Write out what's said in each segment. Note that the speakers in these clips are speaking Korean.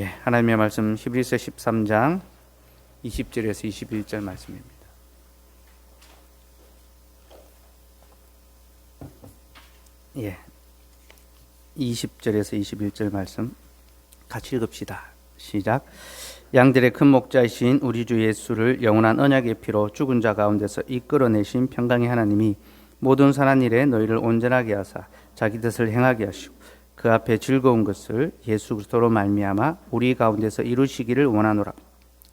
하나님의 말씀 히브리서 13장 20절에서 21절 말씀입니다. 예, 20절에서 21절 말씀 같이 읽읍시다. 시작. 양들의 큰 목자이신 우리 주 예수를 영원한 언약의 피로 죽은 자 가운데서 이끌어내신 평강의 하나님이 모든 선한 일에 너희를 온전하게 하사 자기 뜻을 행하게 하시고 그 앞에 즐거운 것을 예수 그리스도로 말미암아 우리 가운데서 이루시기를 원하노라.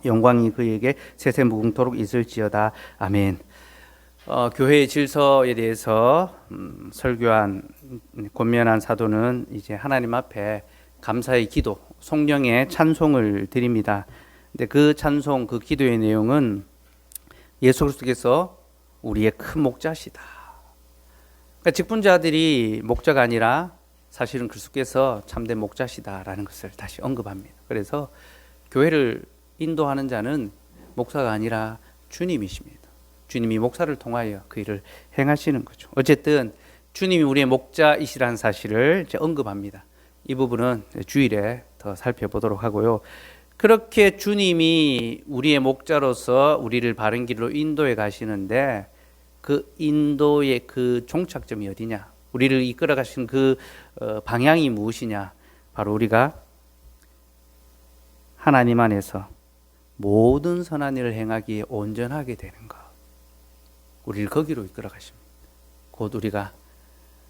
영광이 그에게 세세 무궁토록 있을지어다. 아멘. 교회의 질서에 대해서 설교한 권면한 사도는 이제 하나님 앞에 감사의 기도, 성령의 찬송을 드립니다. 근데 그 찬송, 그 기도의 내용은 예수 그리스도께서 우리의 큰 목자시다. 그러니까 직분자들이 목자가 아니라 사실은 그리스도께서 참된 목자시다라는 것을 다시 언급합니다. 그래서 교회를 인도하는 자는 목사가 아니라 주님이십니다. 주님이 목사를 통하여 그 일을 행하시는 거죠. 어쨌든 주님이 우리의 목자이시라는 사실을 이제 언급합니다. 이 부분은 주일에 더 살펴보도록 하고요. 그렇게 주님이 우리의 목자로서 우리를 바른 길로 인도해 가시는데 그 인도의 그 종착점이 어디냐? 우리를 이끌어 가시는 그 방향이 무엇이냐? 바로 우리가 하나님 안에서 모든 선한 일을 행하기에 온전하게 되는 것. 우리를 거기로 이끌어 가십니다. 곧 우리가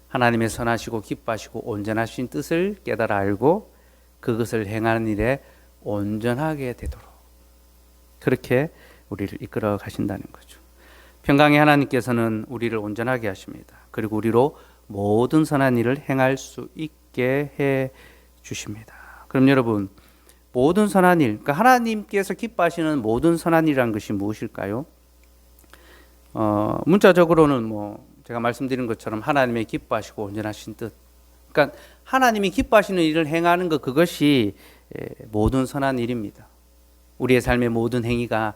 하나님의 선하시고 기뻐하시고 온전하신 뜻을 깨달아 알고 그것을 행하는 일에 온전하게 되도록 그렇게 우리를 이끌어 가신다는 거죠. 평강의 하나님께서는 우리를 온전하게 하십니다. 그리고 우리로 모든 선한 일을 행할 수 있게 해 주십니다. 그럼 여러분, 모든 선한 일, 그러니까 하나님께서 기뻐하시는 모든 선한 일이란 것이 무엇일까요? 문자적으로는 제가 말씀드린 것처럼 하나님의 기뻐하시고 온전하신 뜻. 그러니까 하나님이 기뻐하시는 일을 행하는 것, 그것이 모든 선한 일입니다. 우리의 삶의 모든 행위가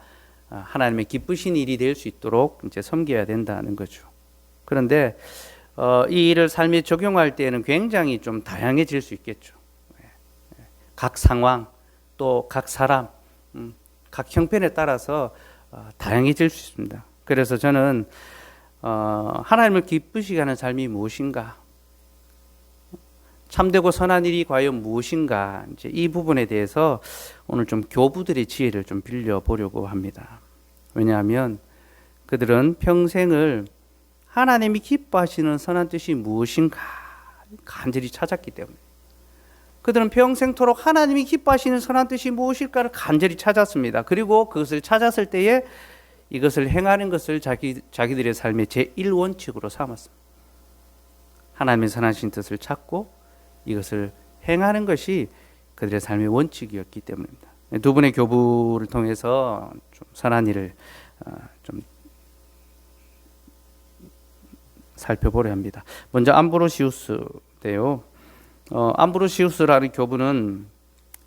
하나님의 기쁘신 일이 될 수 있도록 이제 섬겨야 된다는 거죠. 그런데 이 일을 삶에 적용할 때에는 굉장히 좀 다양해질 수 있겠죠. 각 상황, 또 각 사람, 각 형편에 따라서 다양해질 수 있습니다. 그래서 저는 하나님을 기쁘시게 하는 삶이 무엇인가, 참되고 선한 일이 과연 무엇인가, 이제 이 부분에 대해서 오늘 좀 교부들의 지혜를 좀 빌려 보려고 합니다. 왜냐하면 그들은 평생을 하나님이 기뻐하시는 선한 뜻이 무엇인가 간절히 찾았기 때문에, 그들은 평생토록 하나님이 기뻐하시는 선한 뜻이 무엇일까를 간절히 찾았습니다. 그리고 그것을 찾았을 때에 이것을 행하는 것을 자기들의 삶의 제1원칙으로 삼았습니다. 하나님의 선하신 뜻을 찾고 이것을 행하는 것이 그들의 삶의 원칙이었기 때문입니다. 두 분의 교부를 통해서 좀 선한 일을 좀 살펴보려 합니다. 먼저 암브로시우스인데요. 암브로시우스라는 교부는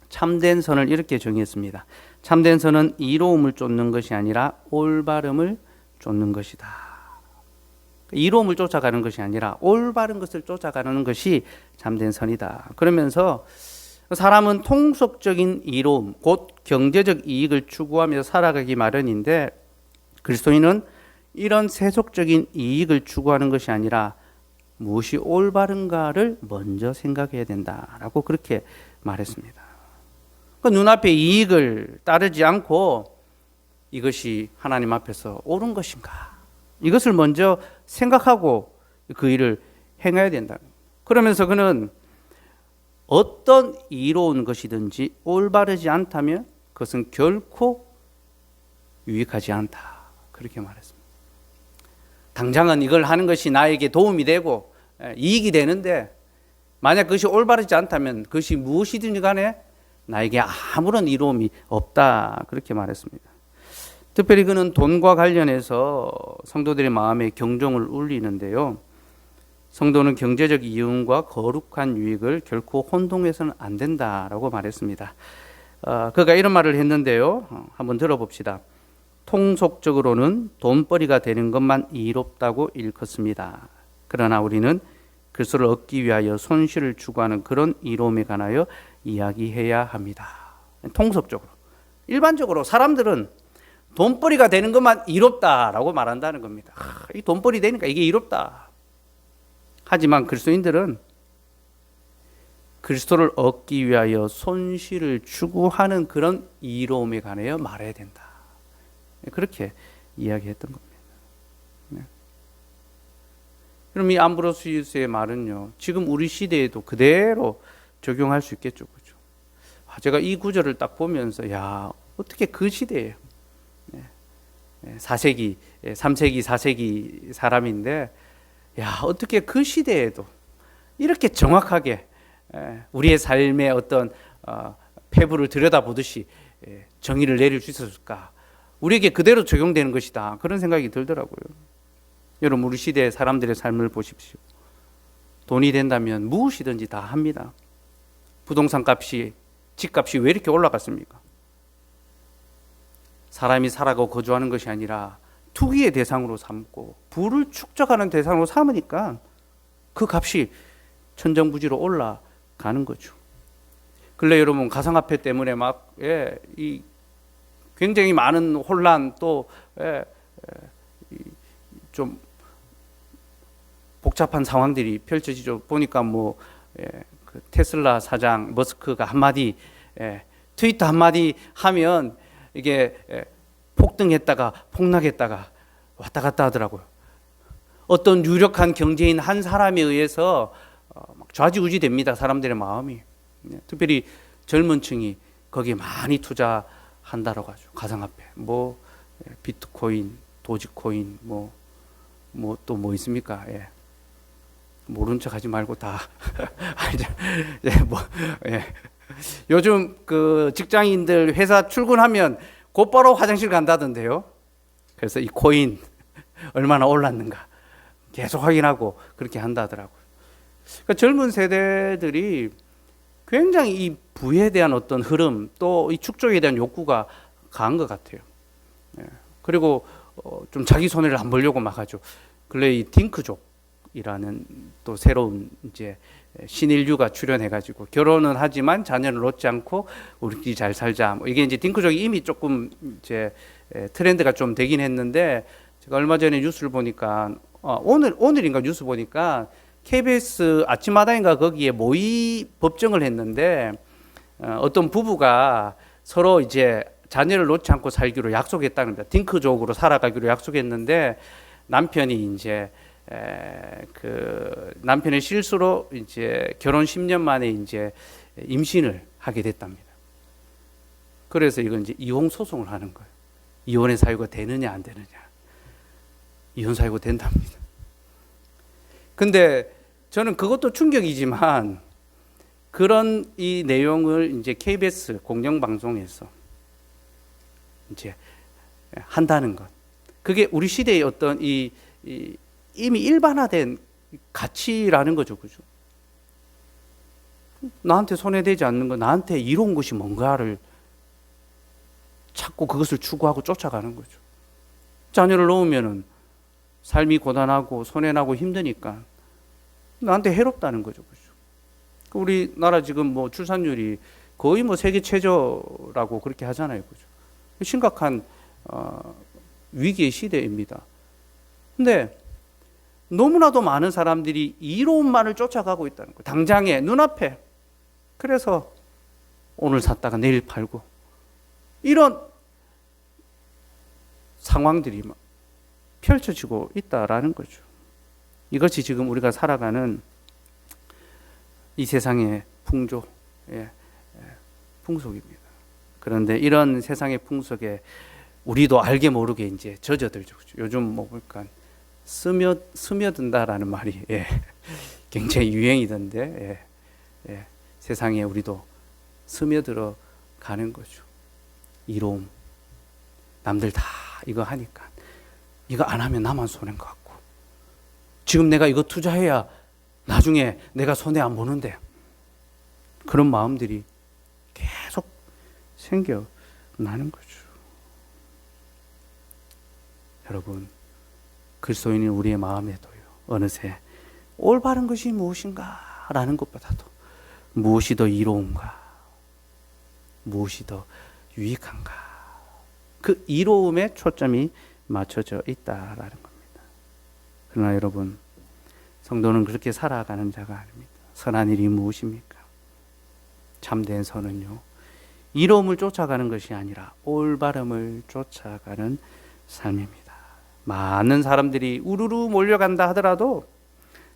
참된 선을 이렇게 정의했습니다. 참된 선은 이로움을 쫓는 것이 아니라 올바름을 쫓는 것이다. 이로움을 쫓아가는 것이 아니라 올바른 것을 쫓아가는 것이 참된 선이다. 그러면서 사람은 통속적인 이로움, 곧 경제적 이익을 추구하며 살아가기 마련인데 그리스도인은 이런 세속적인 이익을 추구하는 것이 아니라 무엇이 올바른가를 먼저 생각해야 된다라고 그렇게 말했습니다. 눈앞의 이익을 따르지 않고 이것이 하나님 앞에서 옳은 것인가, 이것을 먼저 생각하고 그 일을 행해야 된다. 그러면서 그는 어떤 이로운 것이든지 올바르지 않다면 그것은 결코 유익하지 않다, 그렇게 말했습니다. 당장은 이걸 하는 것이 나에게 도움이 되고 이익이 되는데 만약 그것이 올바르지 않다면 그것이 무엇이든지 간에 나에게 아무런 이로움이 없다, 그렇게 말했습니다. 특별히 그는 돈과 관련해서 성도들의 마음에 경종을 울리는데요. 성도는 경제적 이윤과 거룩한 유익을 결코 혼동해서는 안 된다라고 말했습니다. 그가 이런 말을 했는데요. 한번 들어봅시다. 통속적으로는 돈벌이가 되는 것만 이롭다고 일컫습니다. 그러나 우리는 그리스도를 얻기 위하여 손실을 추구하는 그런 이로움에 관하여 이야기해야 합니다. 통속적으로. 일반적으로 사람들은 돈벌이가 되는 것만 이롭다라고 말한다는 겁니다. 이 돈벌이 되니까 이게 이롭다. 하지만 그리스도인들은 그리스도를 얻기 위하여 손실을 추구하는 그런 이로움에 관하여 말해야 된다. 그렇게 이야기했던 겁니다. 네. 그럼 이 암브로시우스의 말은요, 지금 우리 시대에도 그대로 적용할 수 있겠죠, 그죠? 제가 이 구절을 딱 보면서, 야, 어떻게 그 시대에 4세기, 3세기, 4세기 사람인데, 야, 어떻게 그 시대에도 이렇게 정확하게 우리의 삶의 어떤 폐부를 들여다보듯이 정의를 내릴 수 있었을까? 우리에게 그대로 적용되는 것이다. 그런 생각이 들더라고요. 여러분, 우리 시대의 사람들의 삶을 보십시오. 돈이 된다면 무엇이든지 다 합니다. 부동산 값이, 집값이 왜 이렇게 올라갔습니까? 사람이 살아가고 거주하는 것이 아니라 투기의 대상으로 삼고 부를 축적하는 대상으로 삼으니까 그 값이 천정부지로 올라가는 거죠. 근래 여러분, 가상화폐 때문에 막 이 굉장히 많은 혼란, 또 좀 복잡한 상황들이 펼쳐지죠. 보니까 그 테슬라 사장 머스크가 한마디, 트위터 한마디 하면 이게 폭등했다가 폭락했다가 왔다 갔다 하더라고요. 어떤 유력한 경제인 한 사람에 의해서 막 좌지우지 됩니다. 사람들의 마음이. 특별히 젊은 층이 거기에 많이 투자한다라고 하죠. 가상화폐, 비트코인, 도지코인, 또 뭐 있습니까? 모른 척 하지 말고 다 알죠. 요즘 그 직장인들 회사 출근하면 곧바로 화장실 간다던데요. 그래서 이 코인 얼마나 올랐는가 계속 확인하고 그렇게 한다더라고요. 그러니까 젊은 세대들이 굉장히 이 부에 대한 어떤 흐름, 또 이 축적에 대한 욕구가 강한 것 같아요. 그리고 좀 자기 손해를 안 보려고 막 하죠. 근래 이 딩크족이라는 또 새로운 이제 신인류가 출연해가지고 결혼은 하지만 자녀를 놓지 않고 우리끼리 잘 살자. 이게 이제 딩크족이 이미 조금 이제 트렌드가 좀 되긴 했는데, 제가 얼마 전에 뉴스를 보니까 오늘인가 뉴스 보니까 KBS 아침마당인가 거기에 모의 법정을 했는데, 어떤 부부가 서로 이제 자녀를 놓지 않고 살기로 약속했다는 겁니다. 딩크족으로 살아가기로 약속했는데, 남편이 이제 그 남편의 실수로 이제 결혼 10년 만에 이제 임신을 하게 됐답니다. 그래서 이건 이제 이혼 소송을 하는 거예요. 이혼의 사유가 되느냐 안 되느냐. 이혼 사유가 된답니다. 근데 저는 그것도 충격이지만, 그런 이 내용을 이제 KBS 공영방송에서 이제 한다는 것, 그게 우리 시대의 어떤 이미 일반화된 가치라는 거죠, 그죠? 나한테 손해되지 않는 거, 나한테 이로운 것이 뭔가를 찾고 그것을 추구하고 쫓아가는 거죠. 자녀를 놓으면은 삶이 고단하고 손해나고 힘드니까 나한테 해롭다는 거죠, 그죠? 우리나라 지금 출산율이 거의 세계 최저라고 그렇게 하잖아요, 그죠? 심각한 위기의 시대입니다. 근데 너무나도 많은 사람들이 이로움만을 쫓아가고 있다는 거예요. 당장에 눈앞에. 그래서 오늘 샀다가 내일 팔고, 이런 상황들이 막 펼쳐지고 있다라는 거죠. 이것이 지금 우리가 살아가는 이 세상의 풍속입니다. 그런데 이런 세상의 풍속에 우리도 알게 모르게 이제 젖어들죠. 요즘 보니까 스며든다라는 말이 굉장히 유행이던데, 세상에 우리도 스며들어 가는 거죠. 이로움. 남들 다 이거 하니까 이거 안 하면 나만 손해인 것 같고, 지금 내가 이거 투자해야 나중에 내가 손해 안 보는데, 그런 마음들이 계속 생겨나는 거죠. 여러분, 그리스도인인 우리의 마음에도요, 어느새 올바른 것이 무엇인가 라는 것보다도 무엇이 더 이로운가, 무엇이 더 유익한가? 그 이로움에 초점이 맞춰져 있다라는 겁니다. 그러나 여러분, 성도는 그렇게 살아가는 자가 아닙니다. 선한 일이 무엇입니까? 참된 선은요, 이로움을 쫓아가는 것이 아니라 올바름을 쫓아가는 삶입니다. 많은 사람들이 우르르 몰려간다 하더라도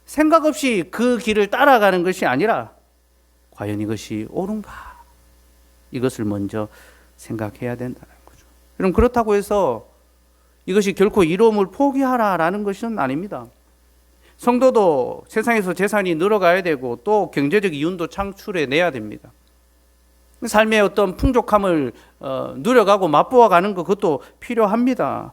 생각 없이 그 길을 따라가는 것이 아니라 과연 이것이 옳은가? 이것을 먼저 생각해야 된다는 거죠. 그럼 그렇다고 해서 이것이 결코 이로움을 포기하라라는 것은 아닙니다. 성도도 세상에서 재산이 늘어가야 되고 또 경제적 이윤도 창출해내야 됩니다. 삶의 어떤 풍족함을 누려가고 맛보아가는 것, 그것도 필요합니다.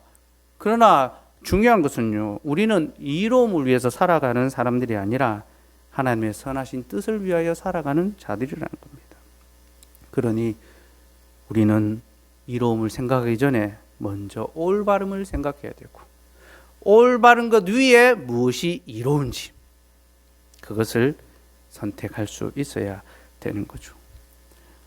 그러나 중요한 것은요, 우리는 이로움을 위해서 살아가는 사람들이 아니라 하나님의 선하신 뜻을 위하여 살아가는 자들이라는 겁니다. 그러니 우리는 이로움을 생각하기 전에 먼저 올바름을 생각해야 되고, 올바른 것 위에 무엇이 이로운지 그것을 선택할 수 있어야 되는 거죠.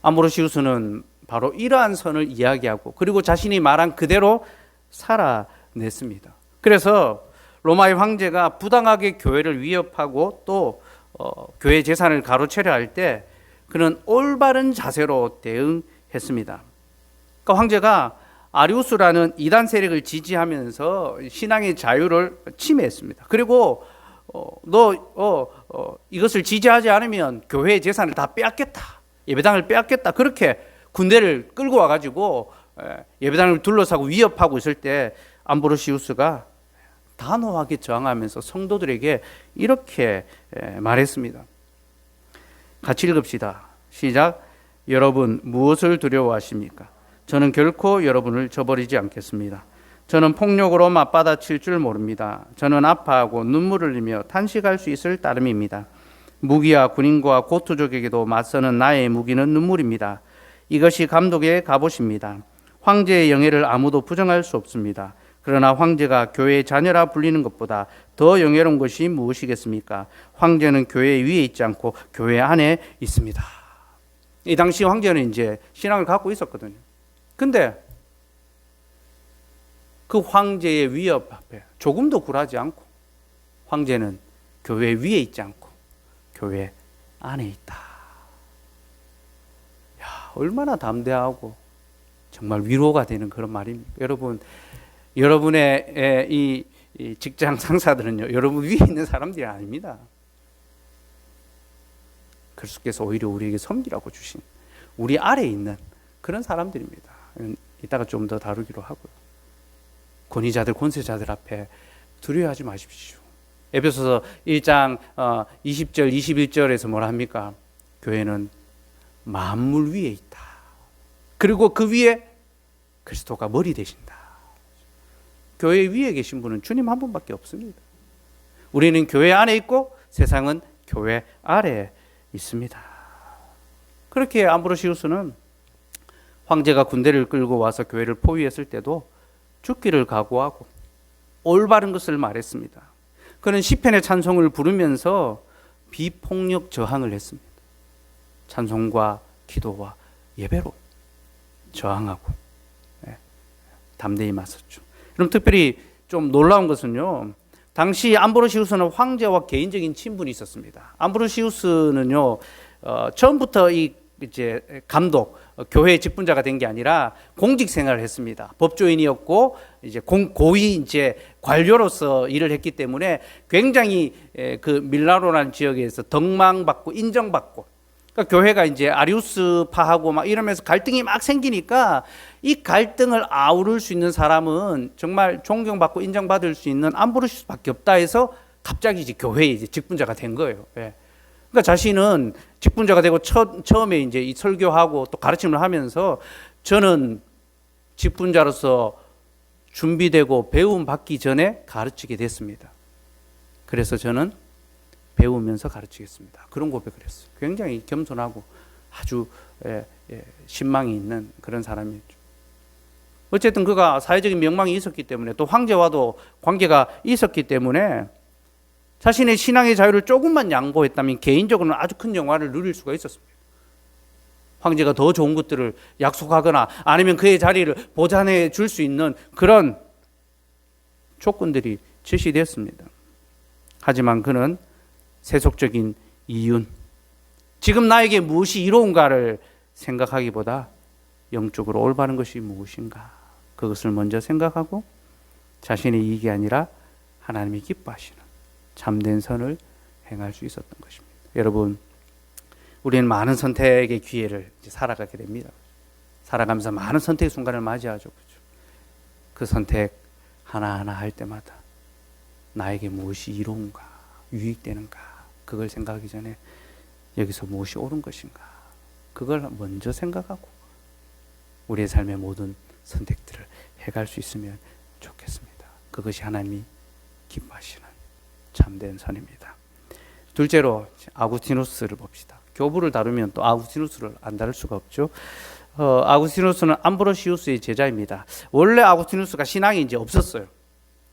암브로시우스는 바로 이러한 선을 이야기하고 그리고 자신이 말한 그대로 살아냈습니다. 그래서 로마의 황제가 부당하게 교회를 위협하고 또 교회 재산을 가로채려 할 때 그는 올바른 자세로 대응했습니다. 그러니까 황제가 아리우스라는 이단 세력을 지지하면서 신앙의 자유를 침해했습니다. 그리고 이것을 지지하지 않으면 교회의 재산을 다 빼앗겠다, 예배당을 빼앗겠다, 그렇게 군대를 끌고 와가지고 예배당을 둘러싸고 위협하고 있을 때 암브로시우스가 단호하게 저항하면서 성도들에게 이렇게 말했습니다. 같이 읽읍시다. 시작. 여러분 무엇을 두려워하십니까? 저는 결코 여러분을 저버리지 않겠습니다. 저는 폭력으로 맞받아칠 줄 모릅니다. 저는 아파하고 눈물을 흘리며 탄식할 수 있을 따름입니다. 무기와 군인과 고투족에게도 맞서는 나의 무기는 눈물입니다. 이것이 감독의 갑옷입니다. 황제의 영예를 아무도 부정할 수 없습니다. 그러나 황제가 교회의 자녀라 불리는 것보다 더 영예로운 것이 무엇이겠습니까? 황제는 교회 위에 있지 않고 교회 안에 있습니다. 이 당시 황제는 이제 신앙을 갖고 있었거든요. 근데 그 황제의 위협 앞에 조금도 굴하지 않고 황제는 교회 위에 있지 않고 교회 안에 있다. 야, 얼마나 담대하고 정말 위로가 되는 그런 말입니다. 여러분, 여러분의 이 직장 상사들은요, 여러분 위에 있는 사람들이 아닙니다. 그리스도께서 오히려 우리에게 섬기라고 주신 우리 아래에 있는 그런 사람들입니다. 이따가 좀 더 다루기로 하고요. 권위자들, 권세자들 앞에 두려워하지 마십시오. 에베소서 1장 20절, 21절에서 뭐라 합니까? 교회는 만물 위에 있다. 그리고 그 위에 그리스도가 머리 되신다. 교회 위에 계신 분은 주님 한 분밖에 없습니다. 우리는 교회 안에 있고 세상은 교회 아래에 있습니다. 그렇게 암브로시우스는 황제가 군대를 끌고 와서 교회를 포위했을 때도 죽기를 각오하고 올바른 것을 말했습니다. 그는 시편의 찬송을 부르면서 비폭력 저항을 했습니다. 찬송과 기도와 예배로 저항하고 담대히 맞섰죠. 그럼 특별히 좀 놀라운 것은요, 당시 암브로시우스는 황제와 개인적인 친분이 있었습니다. 암브로시우스는요, 처음부터 이제 감독, 교회의 직분자가 된 게 아니라 공직 생활을 했습니다. 법조인이었고 이제 고위 이제 관료로서 일을 했기 때문에 굉장히 그 밀라노라는 지역에서 덕망받고 인정받고, 그러니까 교회가 이제 아리우스파하고 막 이러면서 갈등이 막 생기니까 이 갈등을 아우를 수 있는 사람은 정말 존경받고 인정받을 수 있는 암브로시우스밖에 없다 해서 갑자기 이제 교회의 이제 직분자가 된 거예요. 그러니까 자신은 직분자가 되고 처음에 이제 이 설교하고 또 가르침을 하면서 저는 직분자로서 준비되고 배움 받기 전에 가르치게 됐습니다. 그래서 저는 배우면서 가르치겠습니다. 그런 고백을 했어요. 굉장히 겸손하고 아주 신망이 있는 그런 사람이었죠. 어쨌든 그가 사회적인 명망이 있었기 때문에 또 황제와도 관계가 있었기 때문에 자신의 신앙의 자유를 조금만 양보했다면 개인적으로는 아주 큰 영화를 누릴 수가 있었습니다. 황제가 더 좋은 것들을 약속하거나 아니면 그의 자리를 보장해 줄 수 있는 그런 조건들이 제시됐습니다. 하지만 그는 세속적인 이윤, 지금 나에게 무엇이 이로운가를 생각하기보다 영적으로 올바른 것이 무엇인가, 그것을 먼저 생각하고 자신의 이익이 아니라 하나님이 기뻐하시는 참된 선을 행할 수 있었던 것입니다. 여러분, 우리는 많은 선택의 기회를 살아가게 됩니다. 살아가면서 많은 선택의 순간을 맞이하죠. 그렇죠? 그 선택 하나하나 할 때마다 나에게 무엇이 이로운가, 유익되는가, 그걸 생각하기 전에 여기서 무엇이 옳은 것인가, 그걸 먼저 생각하고 우리의 삶의 모든 선택들을 해갈 수 있으면 좋겠습니다. 그것이 하나님이 기뻐하시는 참된 선입니다. 둘째로 아구스티누스를 봅시다. 교부를 다루면 또 아구스티누스를 안 다룰 수가 없죠. 아구스티누스는 암브로시우스의 제자입니다. 원래 아구스티누스가 신앙이 이제 없었어요.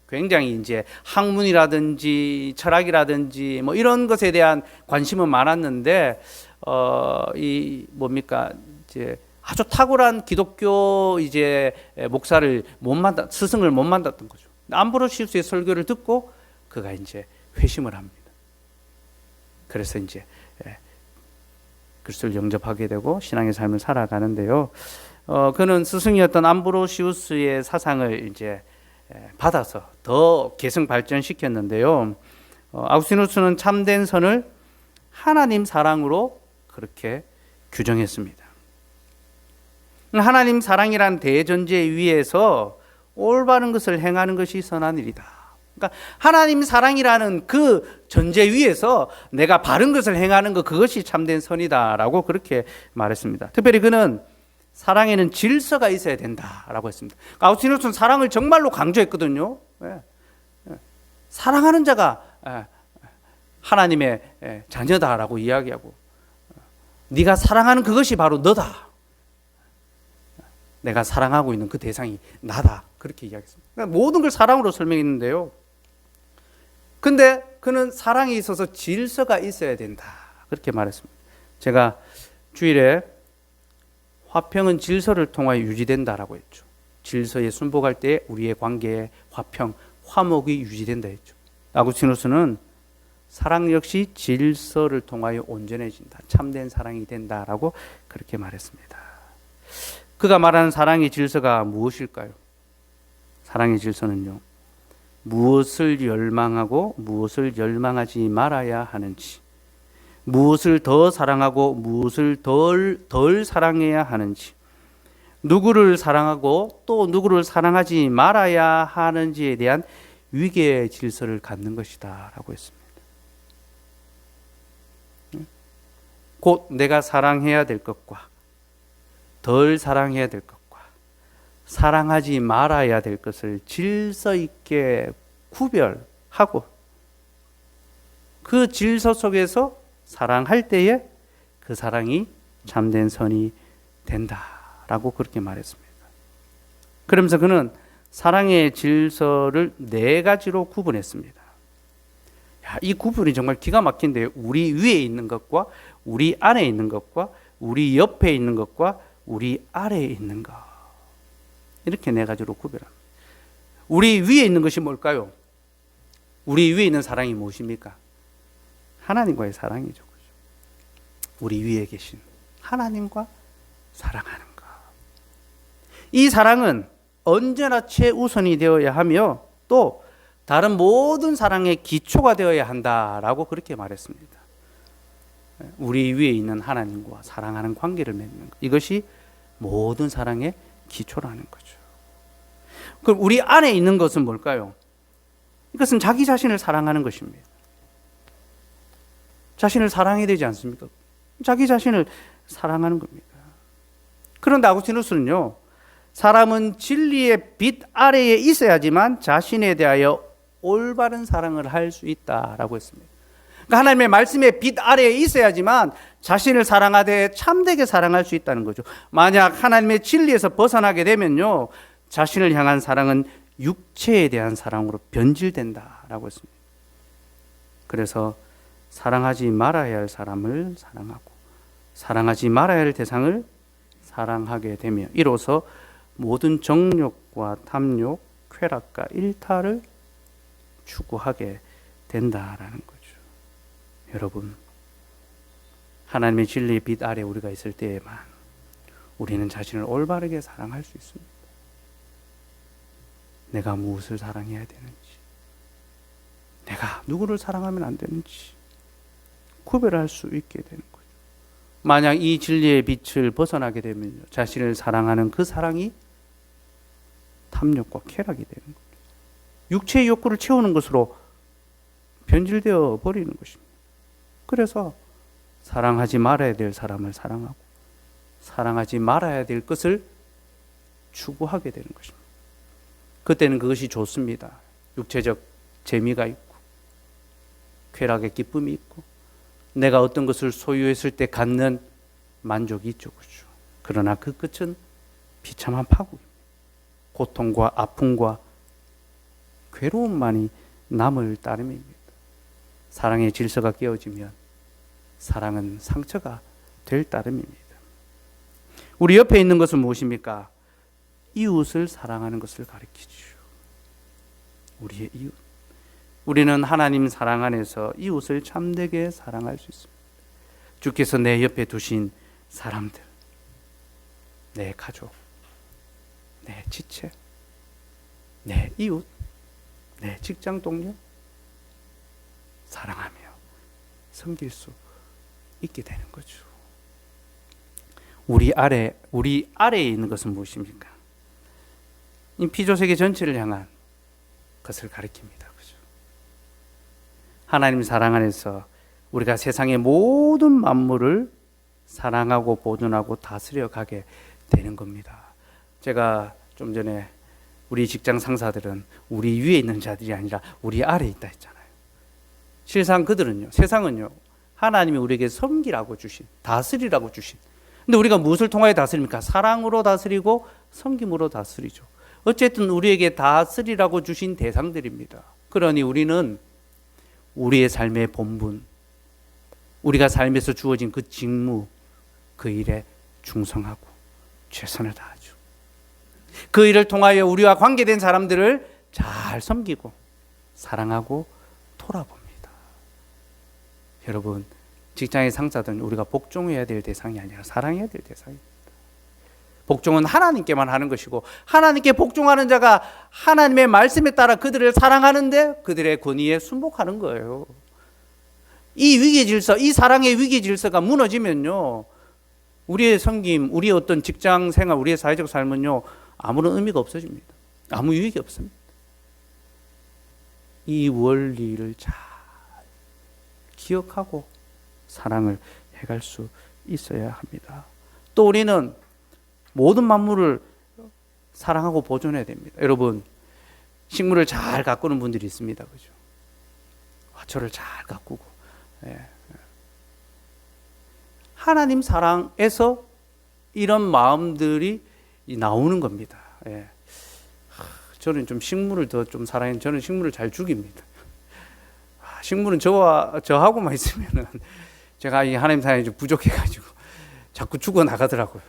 굉장히 이제 학문이라든지 철학이라든지 뭐 이런 것에 대한 관심은 많았는데 이 뭡니까 이제 아주 탁월한 기독교 이제 목사를 스승을 못 만났던 거죠. 암브로시우스의 설교를 듣고 그가 이제 회심을 합니다. 그래서 이제 그리스도를 영접하게 되고 신앙의 삶을 살아가는데요. 그는 스승이었던 암브로시우스의 사상을 이제 받아서 더 계승 발전시켰는데요. 아구스티누스는 참된 선을 하나님 사랑으로 그렇게 규정했습니다. 하나님 사랑이란 대전제 위에서 올바른 것을 행하는 것이 선한 일이다. 그러니까 하나님 사랑이라는 그 전제 위에서 내가 바른 것을 행하는 것, 그것이 참된 선이다라고 그렇게 말했습니다. 특별히 그는 사랑에는 질서가 있어야 된다라고 했습니다. 아구스티누스는 사랑을 정말로 강조했거든요. 사랑하는 자가 하나님의 자녀다라고 이야기하고, 네가 사랑하는 그것이 바로 너다. 내가 사랑하고 있는 그 대상이 나다. 그렇게 이야기했습니다. 그러니까 모든 걸 사랑으로 설명했는데요. 근데 그는 사랑에 있어서 질서가 있어야 된다. 그렇게 말했습니다. 제가 주일에 화평은 질서를 통하여 유지된다라고 했죠. 질서에 순복할 때 우리의 관계에 화평, 화목이 유지된다 했죠. 아구스티누스는 사랑 역시 질서를 통하여 온전해진다. 참된 사랑이 된다라고 그렇게 말했습니다. 그가 말하는 사랑의 질서가 무엇일까요? 사랑의 질서는요, 무엇을 열망하고 무엇을 열망하지 말아야 하는지, 무엇을 더 사랑하고 무엇을 덜 사랑해야 하는지, 누구를 사랑하고 또 누구를 사랑하지 말아야 하는지에 대한 위계의 질서를 갖는 것이다 라고 했습니다. 곧 내가 사랑해야 될 것과 덜 사랑해야 될 것과 사랑하지 말아야 될 것을 질서 있게 구별하고 그 질서 속에서 사랑할 때에 그 사랑이 참된 선이 된다라고 그렇게 말했습니다. 그러면서 그는 사랑의 질서를 4가지로 구분했습니다. 이 구분이 정말 기가 막힌데요. 우리 위에 있는 것과 우리 안에 있는 것과 우리 옆에 있는 것과 우리 아래에 있는 것, 이렇게 4가지로 구별합니다. 우리 위에 있는 것이 뭘까요? 우리 위에 있는 사랑이 무엇입니까? 하나님과의 사랑이죠. 우리 위에 계신 하나님과 사랑하는 것. 이 사랑은 언제나 최우선이 되어야 하며 또 다른 모든 사랑의 기초가 되어야 한다라고 그렇게 말했습니다. 우리 위에 있는 하나님과 사랑하는 관계를 맺는 것, 이것이 모든 사랑의 기초라는 거죠. 그럼 우리 안에 있는 것은 뭘까요? 이것은 자기 자신을 사랑하는 것입니다. 자신을 사랑해야 되지 않습니까? 자기 자신을 사랑하는 겁니다. 그런데 아구스티누스는요, 사람은 진리의 빛 아래에 있어야지만 자신에 대하여 올바른 사랑을 할 수 있다라고 했습니다. 그러니까 하나님의 말씀의 빛 아래에 있어야지만 자신을 사랑하되 참되게 사랑할 수 있다는 거죠. 만약 하나님의 진리에서 벗어나게 되면요, 자신을 향한 사랑은 육체에 대한 사랑으로 변질된다라고 했습니다. 그래서 사랑하지 말아야 할 사람을 사랑하고 사랑하지 말아야 할 대상을 사랑하게 되며 이로써 모든 정욕과 탐욕, 쾌락과 일탈을 추구하게 된다라는 거죠. 여러분, 하나님의 진리의 빛 아래 우리가 있을 때에만 우리는 자신을 올바르게 사랑할 수 있습니다. 내가 무엇을 사랑해야 되는지, 내가 누구를 사랑하면 안 되는지 구별할 수 있게 되는 거죠. 만약 이 진리의 빛을 벗어나게 되면 자신을 사랑하는 그 사랑이 탐욕과 쾌락이 되는 거죠. 육체의 욕구를 채우는 것으로 변질되어 버리는 것입니다. 그래서 사랑하지 말아야 될 사람을 사랑하고 사랑하지 말아야 될 것을 추구하게 되는 것입니다. 그때는 그것이 좋습니다. 육체적 재미가 있고 쾌락의 기쁨이 있고 내가 어떤 것을 소유했을 때 갖는 만족이 있죠. 그렇죠? 그러나 그 끝은 비참한 파국입니다. 고통과 아픔과 괴로움만이 남을 따름입니다. 사랑의 질서가 깨어지면 사랑은 상처가 될 따름입니다. 우리 옆에 있는 것은 무엇입니까? 이웃을 사랑하는 것을 가리키죠. 우리의 이웃. 우리는 하나님 사랑 안에서 이웃을 참되게 사랑할 수 있습니다. 주께서 내 옆에 두신 사람들, 내 가족, 내 지체, 내 이웃, 내 직장 동료 사랑하며 섬길 수 있게 되는 거죠. 우리 아래에 있는 것은 무엇입니까? 이 피조세계 전체를 향한 것을 가리킵니다. 그죠? 하나님 사랑 안에서 우리가 세상의 모든 만물을 사랑하고 보존하고 다스려 가게 되는 겁니다. 제가 좀 전에 우리 직장 상사들은 우리 위에 있는 자들이 아니라 우리 아래에 있다 했잖아요. 실상 그들은요, 세상은요, 하나님이 우리에게 섬기라고 주신, 다스리라고 주신. 근데 우리가 무엇을 통하여 다스립니까? 사랑으로 다스리고 섬김으로 다스리죠. 어쨌든 우리에게 다스리라고 주신 대상들입니다. 그러니 우리는 우리의 삶의 본분, 우리가 삶에서 주어진 그 직무, 그 일에 충성하고 최선을 다하죠. 그 일을 통하여 우리와 관계된 사람들을 잘 섬기고 사랑하고 돌아봅니다. 여러분, 직장의 상사들은 우리가 복종해야 될 대상이 아니라 사랑해야 될 대상입니다. 복종은 하나님께만 하는 것이고 하나님께 복종하는 자가 하나님의 말씀에 따라 그들을 사랑하는데 그들의 권위에 순복하는 거예요. 이 위기 질서, 이 사랑의 위기 질서가 무너지면요, 우리의 섬김, 우리의 어떤 직장 생활, 우리의 사회적 삶은요, 아무런 의미가 없어집니다. 아무 유익이 없습니다. 이 원리를 잘 기억하고 사랑을 해갈 수 있어야 합니다. 또 우리는 모든 만물을 사랑하고 보존해야 됩니다. 여러분, 식물을 잘 가꾸는 분들이 있습니다. 그죠? 화초를 잘 가꾸고. 예. 하나님 사랑에서 이런 마음들이 나오는 겁니다. 예. 저는 좀 식물을 더 좀 사랑해. 저는 식물을 잘 죽입니다. 식물은 저하고만 있으면은 제가 이 하나님 사랑이 좀 부족해가지고 자꾸 죽어 나가더라고요.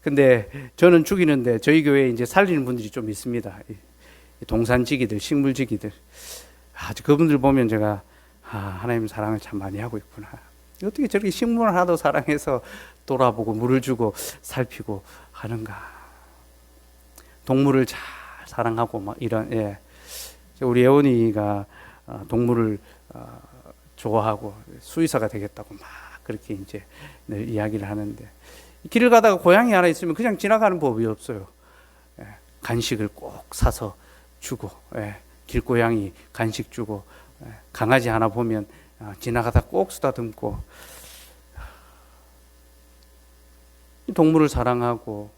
근데 저는 죽이는데 저희 교회에 이제 살리는 분들이 좀 있습니다. 동산지기들, 식물지기들. 그분들 보면 제가 하나님 사랑을 참 많이 하고 있구나. 어떻게 저렇게 식물을 하나도 사랑해서 돌아보고 물을 주고 살피고 하는가. 동물을 잘 사랑하고 막 이런, 예. 우리 예원이가 동물을 좋아하고 수의사가 되겠다고 막 그렇게 이제 늘 이야기를 하는데, 길을 가다가 고양이 하나 있으면 그냥 지나가는 법이 없어요. 예. 간식을 꼭 사서 주고, 예. 길고양이 간식 주고, 예. 강아지 하나 보면 지나가다 꼭 쓰다듬고. 동물을 사랑하고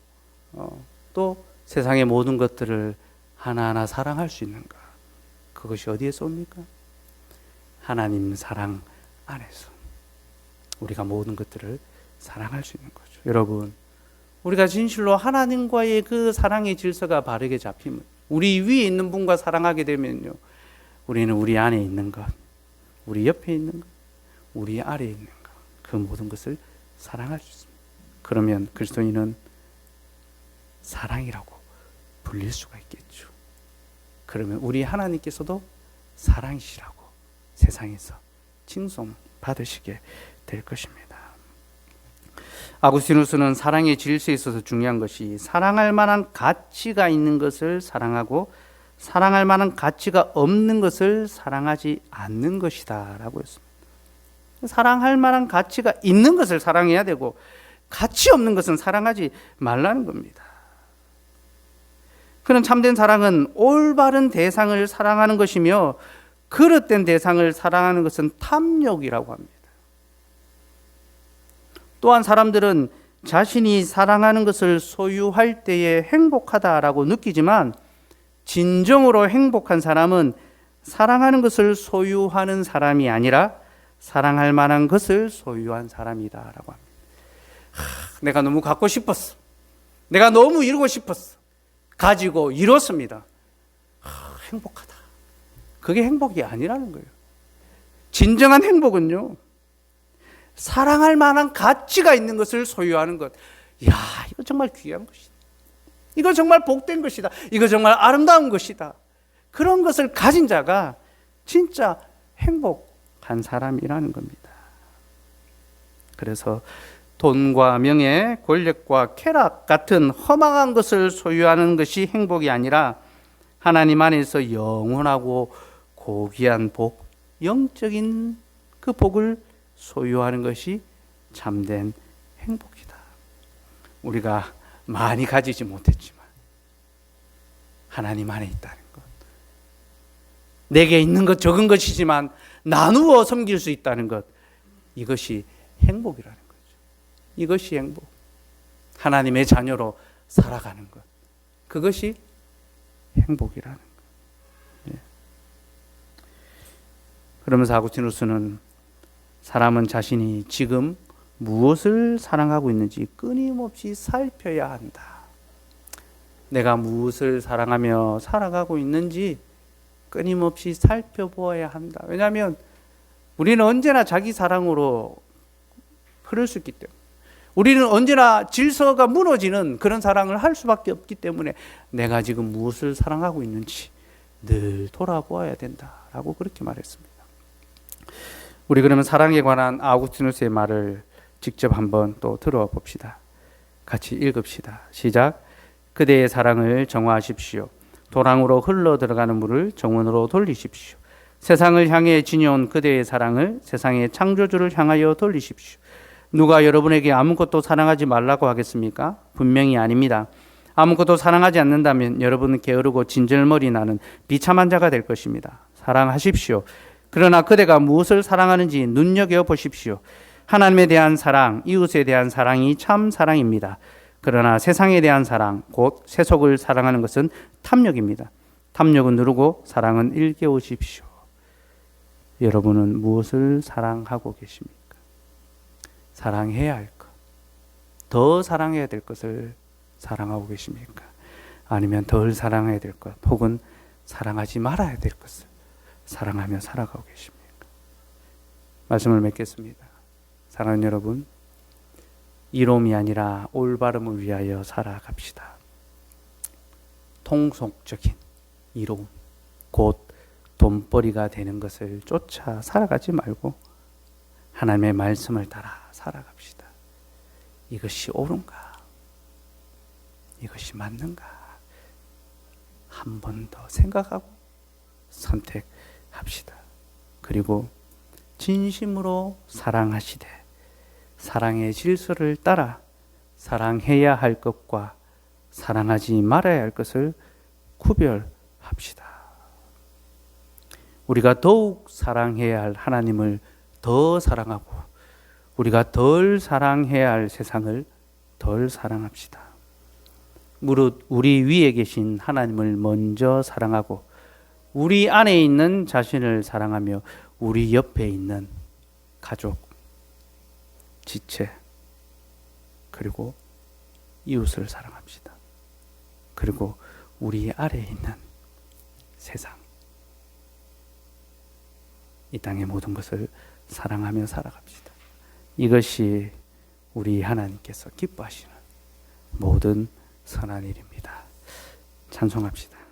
또 세상의 모든 것들을 하나하나 사랑할 수 있는가? 그것이 어디에서 옵니까? 하나님 사랑 안에서 우리가 모든 것들을 사랑할 수 있는 거죠. 여러분, 우리가 진실로 하나님과의 그 사랑의 질서가 바르게 잡히면, 우리 위에 있는 분과 사랑하게 되면요, 우리는 우리 안에 있는 것, 우리 옆에 있는 것, 우리 아래에 있는 것, 그 모든 것을 사랑할 수 있습니다. 그러면 그리스도인은 사랑이라고 불릴 수가 있겠죠. 그러면 우리 하나님께서도 사랑이시라고 세상에서 칭송받으시게 될 것입니다. 아구스티누스는 사랑의 질서에 있어서 중요한 것이 사랑할 만한 가치가 있는 것을 사랑하고 사랑할 만한 가치가 없는 것을 사랑하지 않는 것이다 라고 했습니다. 사랑할 만한 가치가 있는 것을 사랑해야 되고 가치 없는 것은 사랑하지 말라는 겁니다. 그런 참된 사랑은 올바른 대상을 사랑하는 것이며 그릇된 대상을 사랑하는 것은 탐욕이라고 합니다. 또한 사람들은 자신이 사랑하는 것을 소유할 때에 행복하다라고 느끼지만 진정으로 행복한 사람은 사랑하는 것을 소유하는 사람이 아니라 사랑할 만한 것을 소유한 사람이다라고 합니다. 내가 너무 갖고 싶었어. 내가 너무 이루고 싶었어. 가지고 이뤘습니다. 행복하다. 그게 행복이 아니라는 거예요. 진정한 행복은요, 사랑할 만한 가치가 있는 것을 소유하는 것. 이야, 이거 정말 귀한 것이다. 이거 정말 복된 것이다. 이거 정말 아름다운 것이다. 그런 것을 가진 자가 진짜 행복한 사람이라는 겁니다. 그래서 돈과 명예, 권력과 쾌락 같은 허망한 것을 소유하는 것이 행복이 아니라 하나님 안에서 영원하고 고귀한 복, 영적인 그 복을 소유하는 것이 참된 행복이다. 우리가 많이 가지지 못했지만 하나님 안에 있다는 것, 내게 있는 것 적은 것이지만 나누어 섬길 수 있다는 것, 이것이 행복이라는 거죠. 이것이 행복. 하나님의 자녀로 살아가는 것, 그것이 행복이라는 것. 예. 그러면서 아구스티누스는 사람은 자신이 지금 무엇을 사랑하고 있는지 끊임없이 살펴야 한다. 내가 무엇을 사랑하며 살아가고 있는지 끊임없이 살펴보아야 한다. 왜냐하면 우리는 언제나 자기 사랑으로 흐를 수 있기 때문에, 우리는 언제나 질서가 무너지는 그런 사랑을 할 수밖에 없기 때문에 내가 지금 무엇을 사랑하고 있는지 늘 돌아보아야 된다라고 그렇게 말했습니다. 우리 그러면 사랑에 관한 아우구스티누스의 말을 직접 한번 또 들어봅시다. 같이 읽읍시다. 시작. 그대의 사랑을 정화하십시오. 도랑으로 흘러 들어가는 물을 정원으로 돌리십시오. 세상을 향해 지녀온 그대의 사랑을 세상의 창조주를 향하여 돌리십시오. 누가 여러분에게 아무것도 사랑하지 말라고 하겠습니까? 분명히 아닙니다. 아무것도 사랑하지 않는다면 여러분은 게으르고 진절머리 나는 비참한 자가 될 것입니다. 사랑하십시오. 그러나 그대가 무엇을 사랑하는지 눈여겨보십시오. 하나님에 대한 사랑, 이웃에 대한 사랑이 참 사랑입니다. 그러나 세상에 대한 사랑, 곧 세속을 사랑하는 것은 탐욕입니다. 탐욕은 누르고 사랑은 일깨우십시오. 여러분은 무엇을 사랑하고 계십니까? 사랑해야 할 것, 더 사랑해야 될 것을 사랑하고 계십니까? 아니면 덜 사랑해야 될 것, 혹은 사랑하지 말아야 될 것을 사랑하며 살아가고 계십니까? 말씀을 맺겠습니다. 사랑하는 여러분, 이롬이 아니라 올바름을 위하여 살아갑시다. 통속적인 이로움, 곧 돈벌이가 되는 것을 쫓아 살아가지 말고 하나님의 말씀을 따라 살아갑시다. 이것이 옳은가? 이것이 맞는가? 한 번 더 생각하고 선택합시다. 그리고 진심으로 사랑하시되 사랑의 질서를 따라 사랑해야 할 것과 사랑하지 말아야 할 것을 구별합시다. 우리가 더욱 사랑해야 할 하나님을 더 사랑하고 우리가 덜 사랑해야 할 세상을 덜 사랑합시다. 무릇 우리 위에 계신 하나님을 먼저 사랑하고 우리 안에 있는 자신을 사랑하며 우리 옆에 있는 가족, 지체, 그리고 이웃을 사랑합시다. 그리고 우리 아래에 있는 세상, 이 땅의 모든 것을 사랑하며 살아갑시다. 이것이 우리 하나님께서 기뻐하시는 모든 선한 일입니다. 찬송합시다.